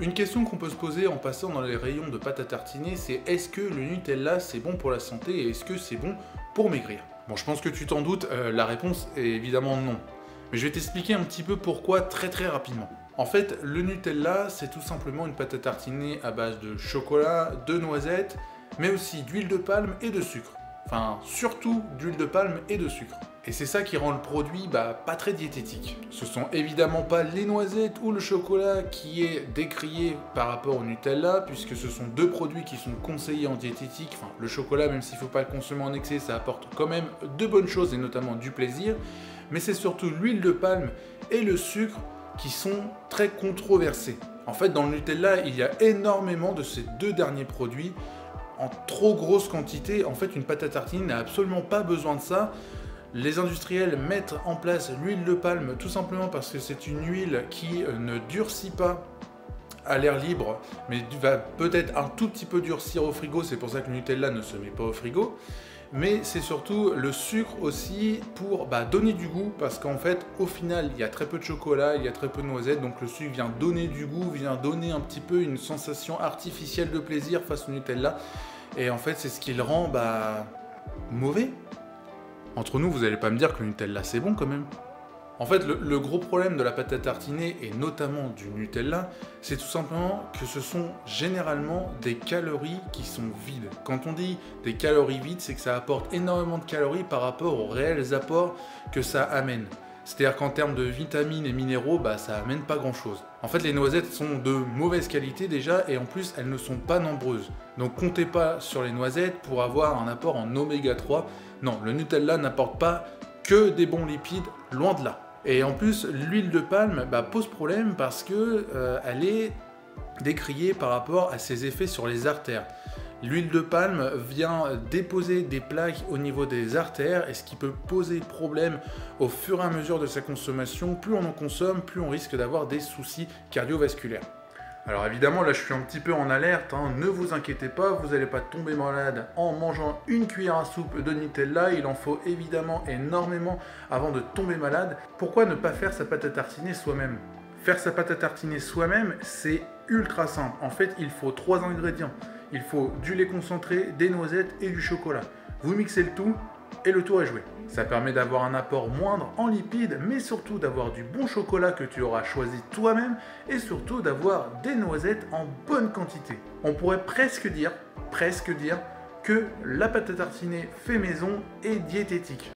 Une question qu'on peut se poser en passant dans les rayons de pâte à tartiner, c'est est-ce que le Nutella c'est bon pour la santé et est-ce que c'est bon pour maigrir? Bon, je pense que tu t'en doutes, la réponse est évidemment non. Mais je vais t'expliquer un petit peu pourquoi très rapidement. En fait, le Nutella, c'est tout simplement une pâte à tartiner à base de chocolat, de noisettes, mais aussi d'huile de palme et de sucre. Enfin, surtout d'huile de palme et de sucre. Et c'est ça qui rend le produit pas très diététique. Ce sont évidemment pas les noisettes ou le chocolat qui est décrié par rapport au Nutella, puisque ce sont deux produits qui sont conseillés en diététique. Enfin, le chocolat, même s'il ne faut pas le consommer en excès, ça apporte quand même de bonnes choses et notamment du plaisir. Mais c'est surtout l'huile de palme et le sucre qui sont très controversés. En fait, dans le Nutella, il y a énormément de ces deux derniers produits en trop grosse quantité. En fait, une pâte à tartiner n'a absolument pas besoin de ça. Les industriels mettent en place l'huile de palme tout simplement parce que c'est une huile qui ne durcit pas à l'air libre, mais va peut-être un tout petit peu durcir au frigo, c'est pour ça que le Nutella ne se met pas au frigo. Mais c'est surtout le sucre aussi pour donner du goût, parce qu'en fait, au final, il y a très peu de chocolat, il y a très peu de noisettes, donc le sucre vient donner du goût, vient donner un petit peu une sensation artificielle de plaisir face au Nutella. Et en fait, c'est ce qui le rend mauvais. Entre nous, vous n'allez pas me dire que le Nutella c'est bon quand même. En fait, le gros problème de la pâte à tartiner, et notamment du Nutella, c'est tout simplement que ce sont généralement des calories qui sont vides. Quand on dit des calories vides, c'est que ça apporte énormément de calories par rapport aux réels apports que ça amène. C'est-à-dire qu'en termes de vitamines et minéraux, ça amène pas grand-chose. En fait, les noisettes sont de mauvaise qualité déjà, et en plus, elles ne sont pas nombreuses. Donc comptez pas sur les noisettes pour avoir un apport en oméga 3. Non, le Nutella n'apporte pas que des bons lipides, loin de là. Et en plus, l'huile de palme pose problème parce que elle est décriée par rapport à ses effets sur les artères. L'huile de palme vient déposer des plaques au niveau des artères, et ce qui peut poser problème au fur et à mesure de sa consommation. Plus on en consomme, plus on risque d'avoir des soucis cardiovasculaires. Alors évidemment, là je suis un petit peu en alerte, ne vous inquiétez pas, vous n'allez pas tomber malade en mangeant une cuillère à soupe de Nutella, il en faut évidemment énormément avant de tomber malade. Pourquoi ne pas faire sa pâte à tartiner soi-même? Faire sa pâte à tartiner soi-même, c'est ultra simple. En fait, il faut 3 ingrédients. Il faut du lait concentré, des noisettes et du chocolat. Vous mixez le tout et le tour est joué. Ça permet d'avoir un apport moindre en lipides, mais surtout d'avoir du bon chocolat que tu auras choisi toi-même et surtout d'avoir des noisettes en bonne quantité. On pourrait presque dire que la pâte à tartiner fait maison est diététique.